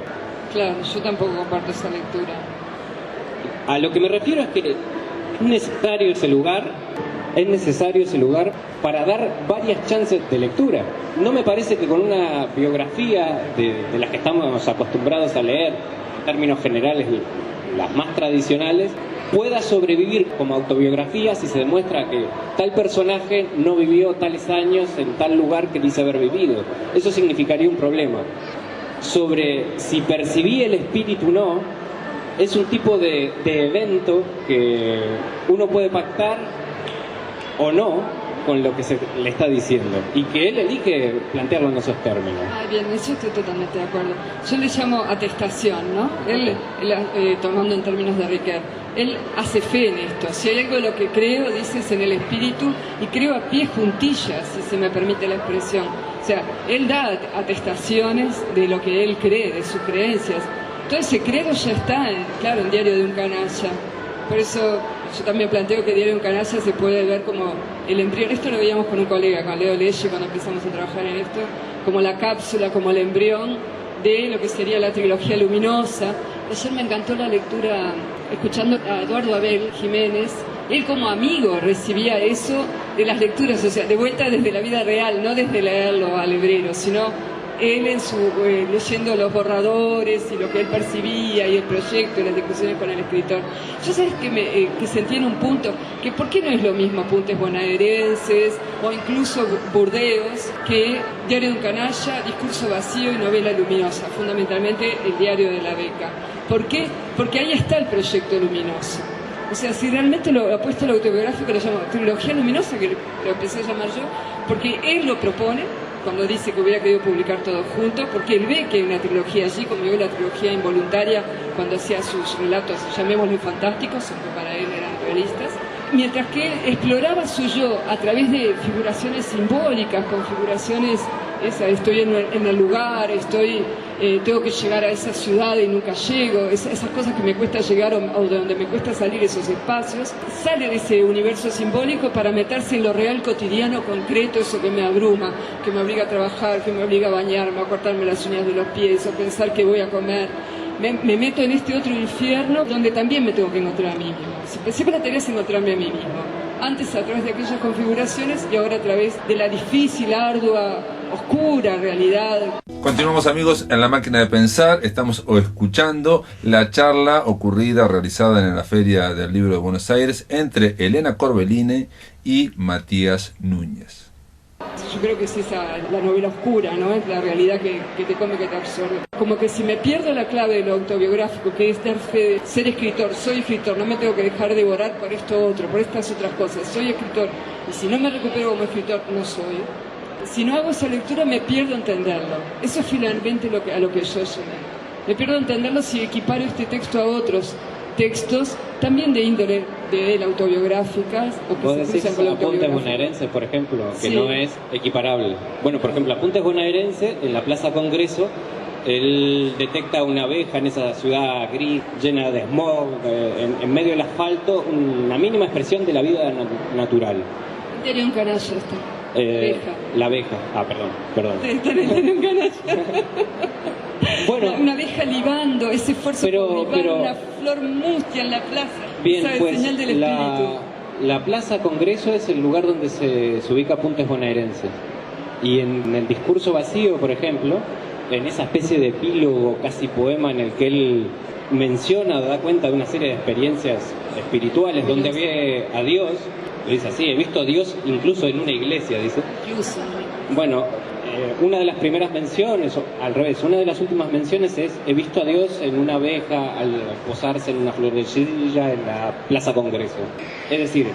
Claro, yo tampoco comparto esa lectura. A lo que me refiero es que es necesario ese lugar para dar varias chances de lectura. No me parece que con una biografía de las que estamos acostumbrados a leer, en términos generales, las más tradicionales, pueda sobrevivir como autobiografía si se demuestra que tal personaje no vivió tales años en tal lugar que dice haber vivido. Eso significaría un problema. Sobre si percibí el espíritu o no, es un tipo de evento que uno puede pactar o no, con lo que se le está diciendo y que él elige plantearlo en esos términos. Bien, eso estoy totalmente de acuerdo. Yo le llamo atestación, ¿no? Él tomando en términos de Riquet, él hace fe en esto. Si hay algo de lo que creo, dices, en el espíritu, y creo a pie juntillas, si se me permite la expresión. O sea, él da atestaciones de lo que él cree, de sus creencias. Todo ese credo ya está, claro, en Diario de un Canalla. Por eso yo también planteo que Diario de un Canalla se puede ver como el embrión. Esto lo veíamos con un colega, con Leo Leye, cuando empezamos a trabajar en esto, como la cápsula, como el embrión de lo que sería la trilogía luminosa. Ayer me encantó la lectura, escuchando a Eduardo Abel Jiménez. Él como amigo recibía eso de las lecturas, o sea, de vuelta desde la vida real, no desde leerlo al hebrero, sino él en su leyendo los borradores y lo que él percibía y el proyecto y las discusiones con el escritor. Yo sabes que sentí en un punto que por qué no es lo mismo Apuntes bonaerenses o incluso Burdeos que Diario de un Canalla, Discurso vacío y Novela luminosa, fundamentalmente el Diario de la Beca. ¿Por qué? Porque ahí está el proyecto luminoso. O sea, si realmente lo apuesto al autobiográfico, lo llamo trilogía luminosa, que lo empecé a llamar yo, porque él lo propone cuando dice que hubiera querido publicar todo junto, porque él ve que hay una trilogía allí, como yo la trilogía involuntaria, cuando hacía sus relatos, llamémoslo fantásticos, aunque para él eran realistas, mientras que él exploraba su yo a través de figuraciones simbólicas, configuraciones, estoy en el lugar, tengo que llegar a esa ciudad y nunca llego, esas cosas que me cuesta llegar o de donde me cuesta salir, esos espacios, sale de ese universo simbólico para meterse en lo real, cotidiano, concreto, eso que me abruma, que me obliga a trabajar, que me obliga a bañarme, a cortarme las uñas de los pies, a pensar que voy a comer. Me meto en este otro infierno donde también me tengo que encontrar a mí mismo. Siempre la tarea es encontrarme a mí mismo. Antes a través de aquellas configuraciones y ahora a través de la difícil, ardua, oscura realidad. Continuamos, amigos, en La Máquina de Pensar. Estamos escuchando la charla ocurrida, realizada en la Feria del Libro de Buenos Aires entre Elena Corbellini y Matías Núñez. Yo creo que es esa la novela oscura, ¿no? Es la realidad que te come, que te absorbe. Como que si me pierdo la clave de lo autobiográfico, que es dar fe de ser escritor, soy escritor, no me tengo que dejar devorar por esto otro, por estas otras cosas, soy escritor, y si no me recupero como escritor, no soy. Si no hago esa lectura, me pierdo entenderlo. Eso es finalmente a lo que yo llegué. Me pierdo entenderlo si equiparo este texto a otros textos, también de índole de él, autobiográficas, o que ¿vos se decís cruzan con la Apuntes bonaerenses, por ejemplo, que sí, no es equiparable? Bueno, por ejemplo, Apuntes bonaerenses, en la Plaza Congreso, él detecta una abeja en esa ciudad gris, llena de smog, en medio del asfalto, una mínima expresión de la vida natural. Diario de un Canalla está. La abeja. Ah, perdón. Está en el Diario de un Canalla. Bueno, una abeja libando, ese esfuerzo por libar una flor mustia en la plaza. Bien, esa pues señal del espíritu. La Plaza Congreso es el lugar donde se ubica Apuntes bonaerenses. Y en el Discurso vacío, por ejemplo, en esa especie de epílogo, casi poema, en el que él menciona, da cuenta de una serie de experiencias espirituales donde ve a Dios, lo dice así, he visto a Dios incluso en una iglesia, dice. Incluso. Bueno, una de las primeras menciones, o al revés, una de las últimas menciones es: he visto a Dios en una abeja al posarse en una florecilla en la Plaza Congreso. Es decir,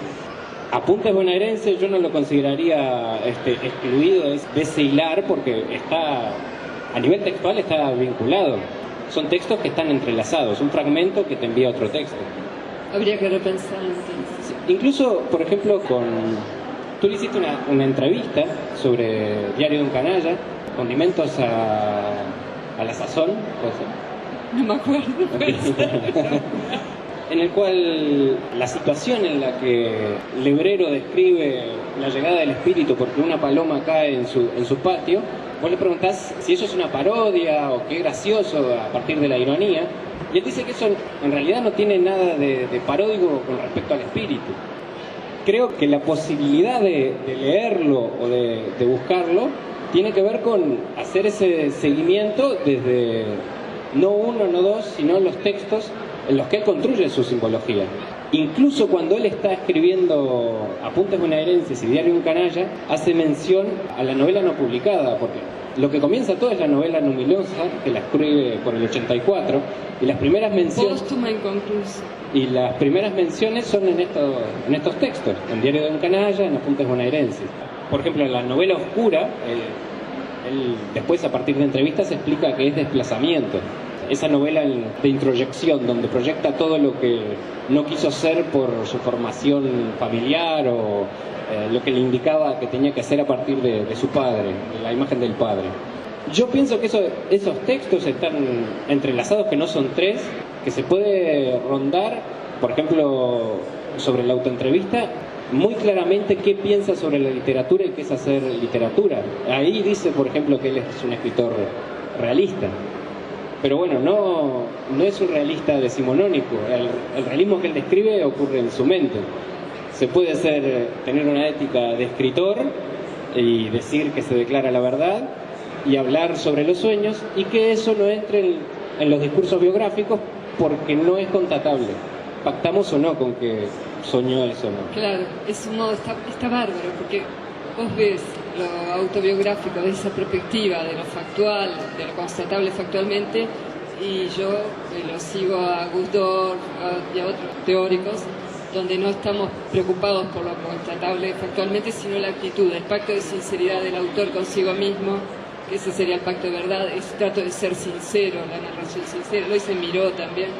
Apuntes bonaerenses yo no lo consideraría excluido de ese hilar, porque está, a nivel textual, está vinculado. Son textos que están entrelazados, un fragmento que te envía otro texto. Habría que repensarlo entonces. Incluso, por ejemplo, tú le hiciste una entrevista sobre Diario de un Canalla, condimentos a la sazón, no me acuerdo. En el cual la situación en la que Lebrero describe la llegada del espíritu porque una paloma cae en su patio, vos le preguntás si eso es una parodia o qué gracioso a partir de la ironía, y él dice que eso en realidad no tiene nada de paródico con respecto al espíritu. Creo que la posibilidad de leerlo o de buscarlo tiene que ver con hacer ese seguimiento desde no uno, no dos, sino los textos en los que él construye su simbología. Incluso cuando él está escribiendo Apuntes bonaerenses y Diario de un Canalla, hace mención a la novela no publicada, porque Lo que comienza todo es la novela Numilosa, que la escribe por el 84, y las primeras menciones... Póstuma inconclusa. Y las primeras menciones son en estos textos, en Diario de un canalla, en Apuntes bonaerenses. Por ejemplo, en la novela Oscura, él después, a partir de entrevistas, explica que es desplazamiento. Esa novela de introyección, donde proyecta todo lo que no quiso ser por su formación familiar o lo que le indicaba que tenía que hacer a partir de su padre, de la imagen del padre. Yo pienso que esos textos están entrelazados, que no son tres, que se puede rondar, por ejemplo, sobre la autoentrevista, muy claramente qué piensa sobre la literatura y qué es hacer literatura. Ahí dice, por ejemplo, que él es un escritor realista. Pero bueno, no es un realista decimonónico. El realismo que él describe ocurre en su mente. Se puede tener una ética de escritor y decir que se declara la verdad y hablar sobre los sueños, y que eso no entre en los discursos biográficos porque no es constatable. Pactamos o no con que soñó eso o no. Claro, es un modo, está bárbaro, porque vos ves lo autobiográfico de esa perspectiva, de lo factual, de lo constatable factualmente, y yo lo sigo a Gusdorf y a otros teóricos, donde no estamos preocupados por lo constatable factualmente, sino la actitud, el pacto de sinceridad del autor consigo mismo, que ese sería el pacto de verdad, trato de ser sincero, la narración sincera, lo dice Miró también.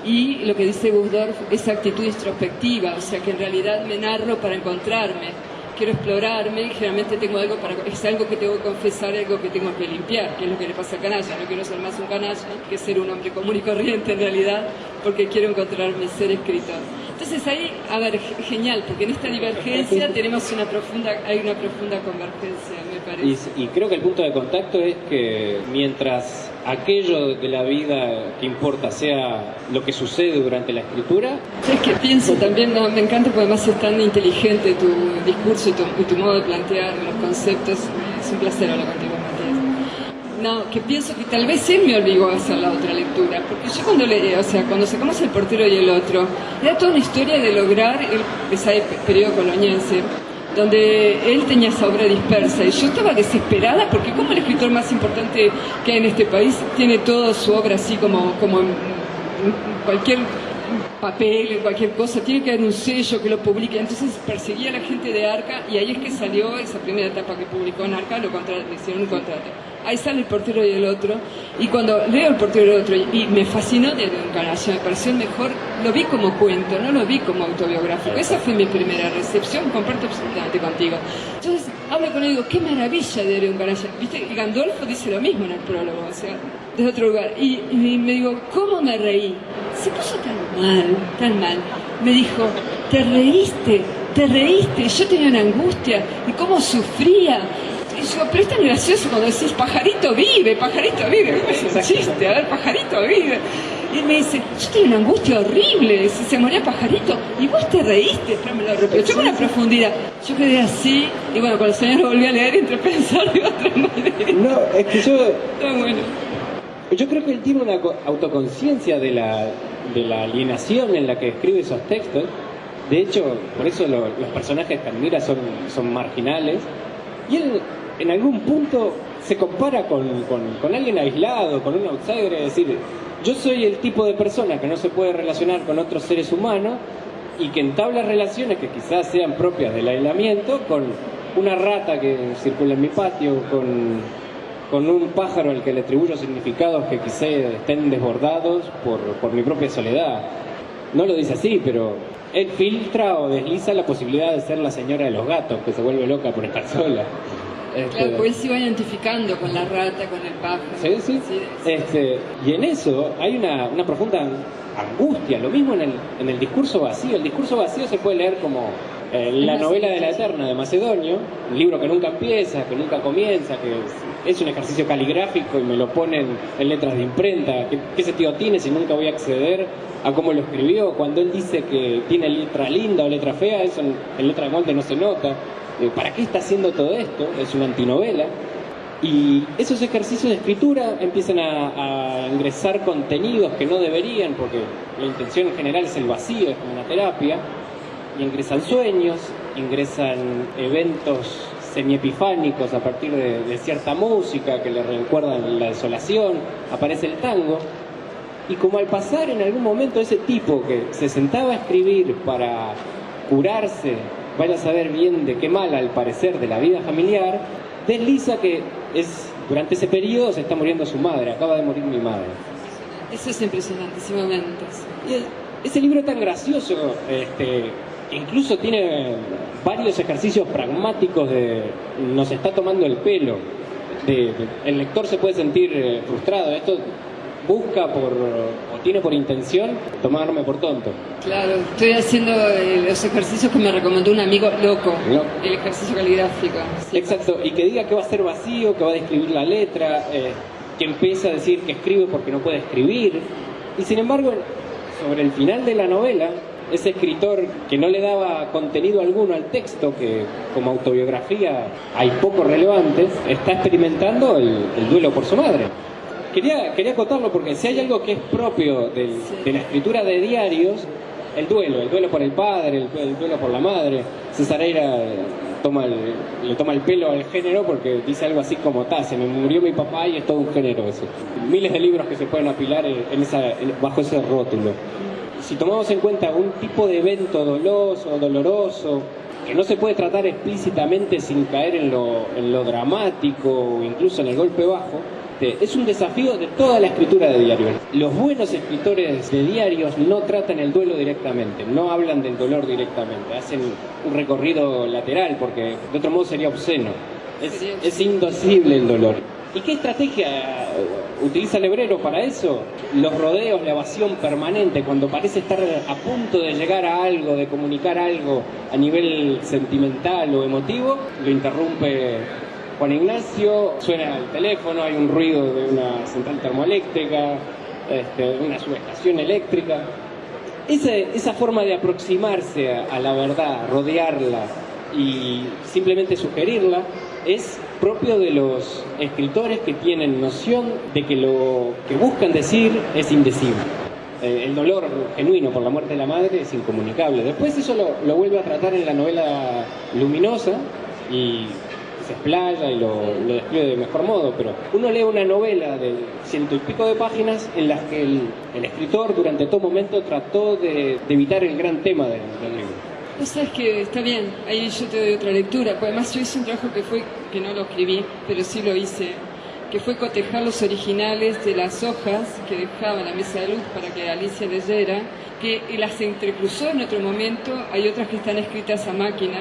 Y lo que dice Gusdorf, esa actitud introspectiva, o sea que en realidad me narro para encontrarme, quiero explorarme, generalmente tengo es algo que tengo que confesar, algo que tengo que limpiar, que es lo que le pasa al canalla. No quiero ser más un canalla que ser un hombre común y corriente en realidad, porque quiero encontrarme ser escritor. Entonces ahí, a ver, genial, porque en esta divergencia tenemos hay una profunda convergencia, me parece. Y creo que el punto de contacto es que mientras aquello de la vida que importa sea lo que sucede durante la escritura... Es que pienso también, me encanta porque además es tan inteligente tu discurso y tu modo de plantear los conceptos. Es un placer hablar contigo, Matías. No, que pienso que tal vez él me obligó a hacer la otra lectura, porque yo cuando sacamos El portero y el otro, era toda una historia de lograr ese periodo coloniense, donde él tenía esa obra dispersa, y yo estaba desesperada, porque como el escritor más importante que hay en este país tiene toda su obra así como en cualquier papel, en cualquier cosa, tiene que haber un sello que lo publique. Entonces perseguía a la gente de Arca, y ahí es que salió esa primera etapa que publicó en Arca, le hicieron un contrato. Ahí sale El portero y el otro, y cuando leo El portero y el otro, y me fascinó de un canalla, me pareció el mejor, lo vi como cuento, no lo vi como autobiográfico. Esa fue mi primera recepción, comparto absolutamente contigo. Entonces hablo con él y digo, qué maravilla de un canalla, ¿viste? Y Gandolfo dice lo mismo en el prólogo, o sea, desde otro lugar. Y me digo, ¿cómo me reí? Se puso tan mal. Me dijo, te reíste, yo tenía una angustia, y cómo sufría. Y yo, pero es tan gracioso cuando decís, pajarito vive, es un chiste, a ver, pajarito vive. Y me dice, yo tenía una angustia horrible, se moría pajarito, y vos te reíste, pero me lo reprochó con una profundidad. Yo quedé así, y bueno, cuando el señor lo volví a leer, entre pensar de otra manera. No, es que yo... Está bueno. Yo creo que él tiene una autoconciencia de la alienación en la que escribe esos textos. De hecho, por eso los personajes que admira son marginales. Y él, en algún punto, se compara con alguien aislado, con un outsider, es decir, yo soy el tipo de persona que no se puede relacionar con otros seres humanos y que entabla relaciones que quizás sean propias del aislamiento con una rata que circula en mi patio, con un pájaro al que le atribuyo significados que quizás estén desbordados por mi propia soledad. No lo dice así, pero él filtra o desliza la posibilidad de ser la señora de los gatos, que se vuelve loca por estar sola. Claro, pues él se iba identificando con la rata, con el pájaro. Sí. Y en eso hay una profunda angustia. Lo mismo en el discurso vacío. El discurso vacío se puede leer como la novela de la Eterna de Macedonio, un libro que nunca empieza, que nunca comienza, que es un ejercicio caligráfico y me lo ponen en letras de imprenta. ¿Qué sentido tiene si nunca voy a acceder a cómo lo escribió? Cuando él dice que tiene letra linda o letra fea, eso en letra de molde no se nota. ¿Para qué está haciendo todo esto? Es una antinovela. Y esos ejercicios de escritura empiezan a ingresar contenidos que no deberían, porque la intención en general es el vacío, es como una terapia. Y ingresan sueños, ingresan eventos semiepifánicos a partir de cierta música que le recuerdan la desolación, aparece el tango. Y como al pasar en algún momento ese tipo que se sentaba a escribir para curarse, vaya a saber bien de qué mal al parecer de la vida familiar, desliza que durante ese periodo se está muriendo su madre, acaba de morir mi madre. Eso es impresionante, ese momento. Y ese libro tan gracioso, incluso tiene varios ejercicios pragmáticos de nos está tomando el pelo. El lector se puede sentir frustrado. Esto busca o tiene por intención tomarme por tonto. Claro, estoy haciendo los ejercicios que me recomendó un amigo loco, el ejercicio caligráfico. Sí. Exacto, y que diga que va a ser vacío, que va a describir la letra, que empieza a decir que escribe porque no puede escribir. Y sin embargo, sobre el final de la novela, ese escritor que no le daba contenido alguno al texto, que como autobiografía hay poco relevante, está experimentando el duelo por su madre. Quería acotarlo porque si hay algo que es propio de la escritura de diarios, el duelo por el padre, el duelo por la madre. César Eira le toma el pelo al género porque dice algo así como, se me murió mi papá y es todo un género eso. Miles de libros que se pueden apilar bajo ese rótulo. Si tomamos en cuenta un tipo de evento doloso, doloroso, que no se puede tratar explícitamente sin caer en lo dramático o incluso en el golpe bajo, es un desafío de toda la escritura de diarios. Los buenos escritores de diarios no tratan el duelo directamente, no hablan del dolor directamente, hacen un recorrido lateral porque de otro modo sería obsceno. Es indocible el dolor. ¿Y qué estrategia utiliza Lebrero para eso? Los rodeos, la evasión permanente, cuando parece estar a punto de llegar a algo, de comunicar algo a nivel sentimental o emotivo, lo interrumpe Juan Ignacio, suena el teléfono, hay un ruido de una central termoeléctrica, de una subestación eléctrica. Esa forma de aproximarse a la verdad, rodearla y simplemente sugerirla, es propio de los escritores que tienen noción de que lo que buscan decir es indecible. El dolor genuino por la muerte de la madre es incomunicable. Después eso lo vuelve a tratar en la novela Luminosa y se explaya y lo describe de mejor modo, pero uno lee una novela de 100 y pico de páginas en las que el escritor durante todo momento trató de evitar el gran tema del libro. Vos sabés que está bien, ahí yo te doy otra lectura, porque además yo hice un trabajo que no lo escribí, pero sí lo hice, que fue cotejar los originales de las hojas que dejaba en la mesa de luz para que Alicia leyera, que las entrecruzó en otro momento, hay otras que están escritas a máquina,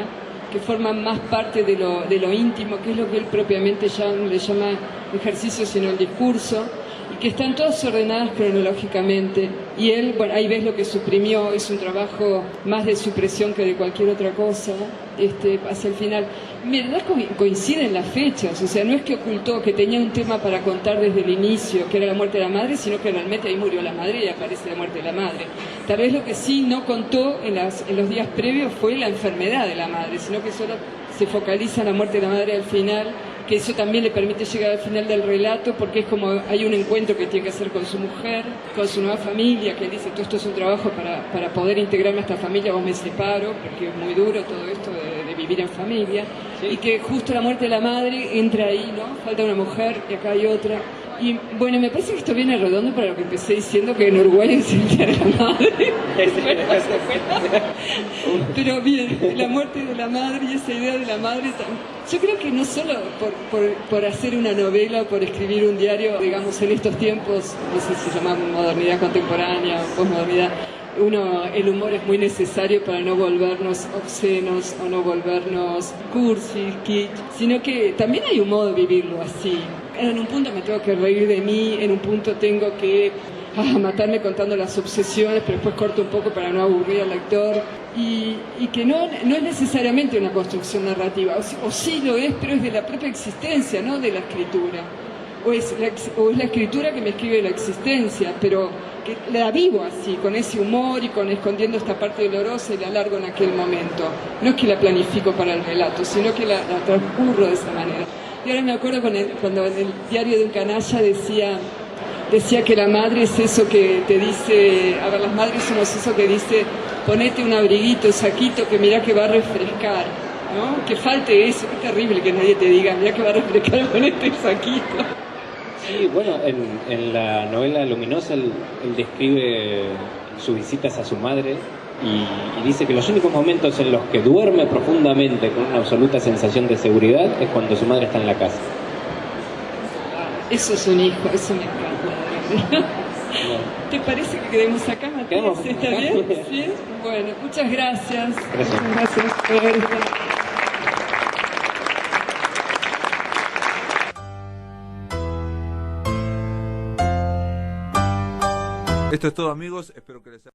que forman más parte de lo íntimo, que es lo que él propiamente le llama ejercicio, sino el discurso, y que están todas ordenadas cronológicamente. Y él, bueno, ahí ves lo que suprimió, es un trabajo más de supresión que de cualquier otra cosa, hacia el final. En verdad coinciden las fechas, o sea, no es que ocultó que tenía un tema para contar desde el inicio, que era la muerte de la madre, sino que realmente ahí murió la madre y aparece la muerte de la madre. Tal vez lo que sí no contó en los días previos fue la enfermedad de la madre, sino que solo se focaliza en la muerte de la madre al final, que eso también le permite llegar al final del relato, porque es como hay un encuentro que tiene que hacer con su mujer, con su nueva familia, que él dice, todo esto es un trabajo para poder integrarme a esta familia, o me separo, porque es muy duro todo esto de vivir en familia, sí. Y que justo la muerte de la madre entra ahí, ¿no? Falta una mujer y acá hay otra. Y bueno, me parece que esto viene redondo para lo que empecé diciendo, que en Uruguay es el Día de la Madre. Pero bien, la muerte de la madre y esa idea de la madre, yo creo que no solo por hacer una novela o por escribir un diario, digamos, en estos tiempos, no sé si se llama modernidad contemporánea o posmodernidad, el humor es muy necesario para no volvernos obscenos o no volvernos cursis, kitsch, sino que también hay un modo de vivirlo así. En un punto me tengo que reír de mí, en un punto tengo que matarme contando las obsesiones, pero después corto un poco para no aburrir al lector. Y que no es necesariamente una construcción narrativa, o sí lo es, pero es de la propia existencia, no de la escritura. O es la escritura que me escribe la existencia, pero que la vivo así, con ese humor y escondiendo esta parte dolorosa y la largo en aquel momento. No es que la planifico para el relato, sino que la transcurro de esa manera. Y ahora me acuerdo cuando en el diario de un canalla decía que la madre es eso que te dice, las madres somos eso que dice, ponete un abriguito, saquito, que mirá que va a refrescar. ¿no? Que falte eso, qué terrible que nadie te diga, mira que va a reflejar con este saquito. Sí, bueno, en la novela Luminosa él describe sus visitas a su madre y dice que los únicos momentos en los que duerme profundamente con una absoluta sensación de seguridad es cuando su madre está en la casa. Eso es un hijo, eso me encanta. ¿Te parece que quedemos acá, Matías? ¿Está bien? ¿Sí? Bueno, muchas gracias. Gracias. Muchas gracias por estar. Esto es todo, amigos. Espero que les haya